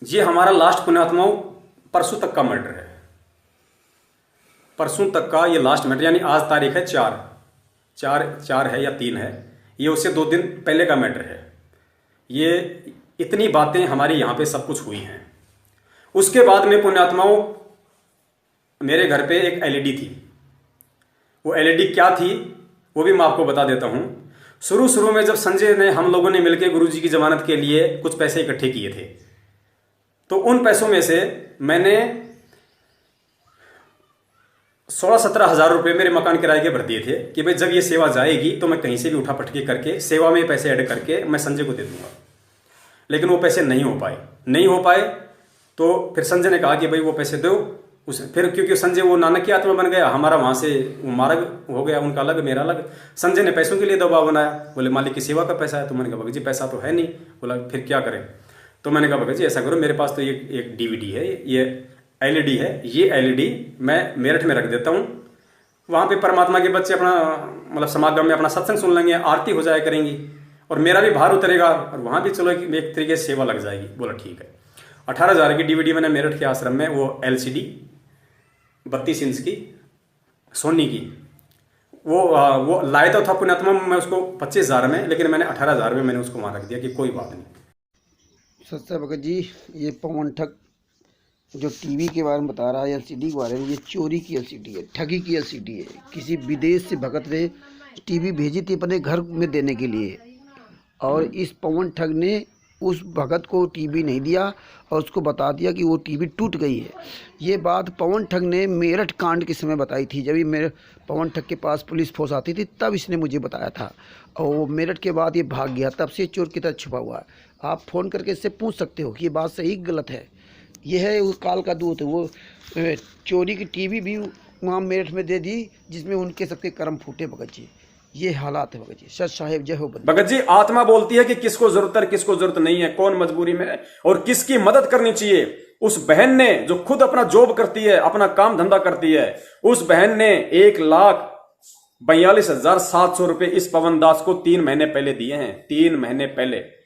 ये हमारा लास्ट पुण्यात्माओं परसों तक का मैटर है। परसों तक का ये लास्ट मैटर, यानी आज तारीख है 4 है या 3 है, ये उससे 2 दिन पहले का मैटर है। ये इतनी बातें हमारे यहाँ पे सब कुछ हुई हैं। उसके बाद में पुण्यात्माओं मेरे घर पे एक एलईडी थी। वो एलईडी क्या थी वो भी मैं आपको बता देता हूँ। शुरू में जब संजय ने, हम लोगों ने मिलकर गुरुजी की जमानत के लिए कुछ पैसे इकट्ठे किए थे, तो उन पैसों में से मैंने 16-17 हज़ार रुपये मेरे मकान किराए के भर दिए थे कि भाई जब ये सेवा जाएगी तो मैं कहीं से भी उठा पटकी करके सेवा में पैसे ऐड करके मैं संजय को दे दूंगा। लेकिन वो पैसे नहीं हो पाए तो फिर संजय ने कहा कि भाई वो पैसे दो। फिर क्योंकि संजय वो नानक की आत्मा बन गया, हमारा वहाँ से वो मार्ग हो गया, उनका अलग मेरा अलग। संजय ने पैसों के लिए दबाव बनाया, बोले मालिक की सेवा का पैसा है। तो मैंने कहा भगत जी पैसा तो है नहीं। बोला फिर क्या करें? तो मैंने कहा भगत जी ऐसा करो, मेरे पास तो ये एक डीवीडी है, ये एलईडी है, ये एलईडी मैं मेरठ में रख देता हूँ। वहाँ पे परमात्मा के बच्चे अपना मतलब समागम में अपना सत्संग सुन लेंगे, आरती हो जाया करेंगी और मेरा भी भार उतरेगा और वहाँ भी चलो एक तरीके से सेवा लग जाएगी। बोला ठीक है। 18,000 की डीवीडी मैंने मेरठ के आश्रम में, वो एलसीडी 32 इंच की सोनी की, वो लाया तो था पुण्यात्मा में उसको 25,000 में, लेकिन मैंने 18,000 में मैंने उसको वहाँ रख दिया कि कोई बात नहीं। सत्य भगत जी, ये पवन ठग जो टीवी के बारे में बता रहा है, एलसीडी के बारे में, ये चोरी की एलसीडी है, ठगी की एलसीडी है। किसी विदेश से भगत ने टीवी भेजी थी अपने घर में देने के लिए, और इस पवन ठग ने उस भगत को टीवी नहीं दिया और उसको बता दिया कि वो टीवी टूट गई है। ये बात पवन ठग ने मेरठ कांड के समय बताई थी। जब मेरे पवन ठग के पास पुलिस फोर्स आती थी तब इसने मुझे बताया था, और वो मेरठ के बाद ये भाग गया। तब से चोर की तरह छुपा हुआ है। आप फ़ोन करके इससे पूछ सकते हो कि ये बात सही गलत है। ये है वो काल का दूत। वो चोरी की टीवी भी वहाँ मेरठ में दे दी जिसमें उनके सबके कर्म फूटे। भगत जी ये हालात है। भगत जी सच साहेब जय हो। भगत जी आत्मा बोलती है कि किसको जरूरत है किसको जरूरत नहीं है, कौन मजबूरी में है और किसकी मदद करनी चाहिए। उस बहन ने जो खुद अपना जॉब करती है, अपना काम धंधा करती है, उस बहन ने 1,42,700 रुपए इस पवन दास को 3 महीने पहले दिए हैं, 3 महीने पहले।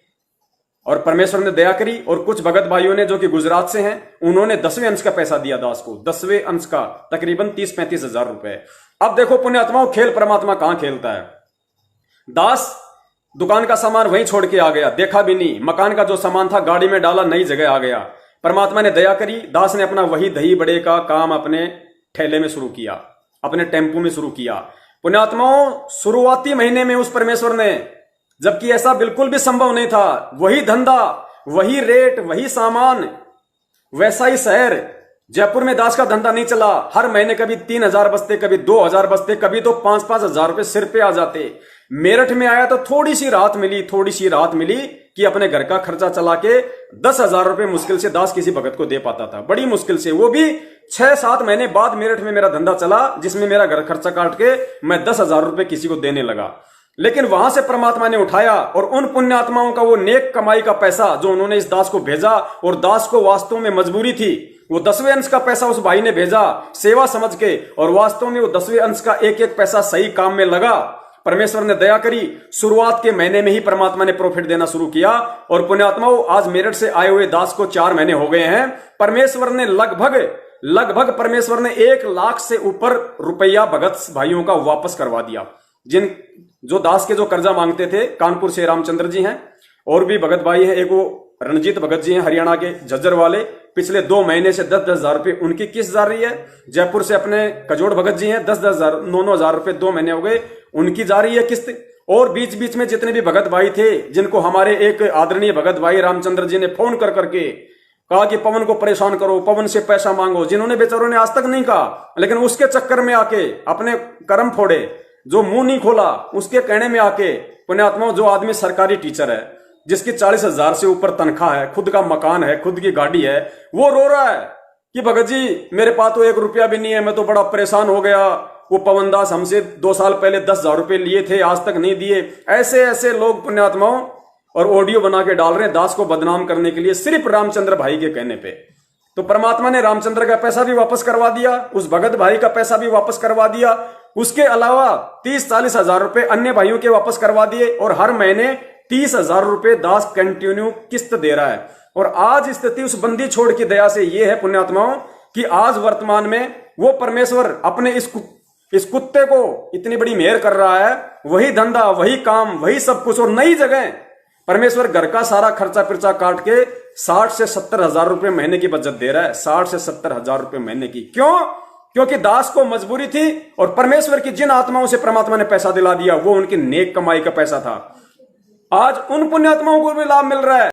और परमेश्वर ने दया करी और कुछ भगत भाइयों ने जो कि गुजरात से हैं, उन्होंने 10वें अंश का पैसा दिया दास को, 10वें अंश का तकरीबन 30-35 हजार रुपए। अब देखो पुण्यात्माओं, खेल परमात्मा कहां खेलता है। दास दुकान का सामान वहीं छोड़ के आ गया, देखा भी नहीं। मकान का जो सामान था गाड़ी में डाला, नई जगह आ गया। परमात्मा ने दया करी, दास ने अपना वही दही बड़े का काम अपने ठेले में शुरू किया, अपने टेम्पू में शुरू किया। पुण्यात्माओं शुरुआती महीने में उस परमेश्वर ने, जबकि ऐसा बिल्कुल भी संभव नहीं था, वही धंधा, वही रेट, वही सामान, वैसा ही शहर। जयपुर में दास का धंधा नहीं चला। हर महीने कभी 3,000 बचते, कभी 2,000 बचते, कभी तो 5-5 हजार रुपए सिर पे आ जाते। मेरठ में आया तो थोड़ी सी राहत मिली कि अपने घर का खर्चा चला के 10,000 रुपए मुश्किल से दास किसी भगत को दे पाता था, बड़ी मुश्किल से। वो भी 6-7 महीने बाद मेरठ में मेरा धंधा चला, जिसमें मेरा घर खर्चा काट के मैं 10,000 रुपए किसी को देने लगा। लेकिन वहां से परमात्मा ने उठाया और उन पुण्यात्माओं का वो नेक कमाई का पैसा जो उन्होंने इस दास को भेजा, और दास को वास्तव में मजबूरी थी, वो 10वें अंश का पैसा उस भाई ने भेजा सेवा समझ के, और वास्तव में वो 10वें अंश का एक पैसा सही काम में लगा। परमेश्वर ने दया करी, शुरुआत के महीने में ही परमात्मा ने प्रॉफिट देना शुरू किया। और पुण्यात्माओं आज मेरठ से आए हुए दास को 4 महीने हो गए हैं। परमेश्वर ने लगभग परमेश्वर ने 1 लाख से ऊपर रुपया भगत भाइयों का वापस करवा दिया। जो दास के जो कर्जा मांगते थे, कानपुर से रामचंद्र जी हैं, और भी भगत भाई हैं, एक वो रणजीत भगत जी हैं हरियाणा के झज्जर वाले, पिछले 2 महीने से 10-10 हजार रुपए उनकी किस्त जा रही है। जयपुर से अपने कजोड़ भगत जी हैं, 10-10 हजार 9-9 हजार रुपए 2 महीने हो गए, उनकी जा रही है किस्त। और बीच बीच में जितने भी भगत भाई थे, जिनको हमारे एक आदरणीय भगत भाई रामचंद्र जी ने फोन कर करके कहा कि पवन को परेशान करो, पवन से पैसा मांगो, जिन्होंने बेचारों ने आज तक नहीं कहा, लेकिन उसके चक्कर में आके अपने कर्म फोड़े, जो मुंह नहीं खोला, उसके कहने में आके पुण्यात्माओं, जो आदमी सरकारी टीचर है, जिसकी 40,000 से ऊपर तनख्वाह है, खुद का मकान है, खुद की गाड़ी है, वो रो रहा है कि भगत जी मेरे पास तो 1 रुपया भी नहीं है, मैं तो बड़ा परेशान हो गया। वो पवन दास हमसे 2 साल पहले 10,000 रुपए लिए थे, आज तक नहीं दिए। ऐसे लोग पुण्यात्माओं, और ऑडियो बना के डाल रहे हैं दास को बदनाम करने के लिए, सिर्फ रामचंद्र भाई के कहने पे। तो परमात्मा ने रामचंद्र का पैसा भी वापस करवा दिया, उस भगत भाई का पैसा भी वापस करवा दिया। उसके अलावा 30-40 हजार रुपए अन्य भाइयों के वापस करवा दिए, और हर महीने 30,000 रुपए दास कंटिन्यू किस्त दे रहा है। और आज स्थिति उस बंदी छोड़ की दया से ये है पुण्यात्माओं कि आज वर्तमान में वो परमेश्वर अपने इस कुत्ते को इतनी बड़ी मेहर कर रहा है। वही धंधा, वही काम, वही सब कुछ और नई जगह परमेश्वर घर का सारा खर्चा पिर्चा काट के 60 से 70 हजार रुपए महीने की बचत दे रहा है। 60 से 70 हजार रुपए महीने की। क्यों? क्योंकि दास को मजबूरी थी और परमेश्वर की जिन आत्माओं से परमात्मा ने पैसा दिला दिया वो उनकी नेक कमाई का पैसा था। आज उन पुण्यात्माओं को भी लाभ मिल रहा है।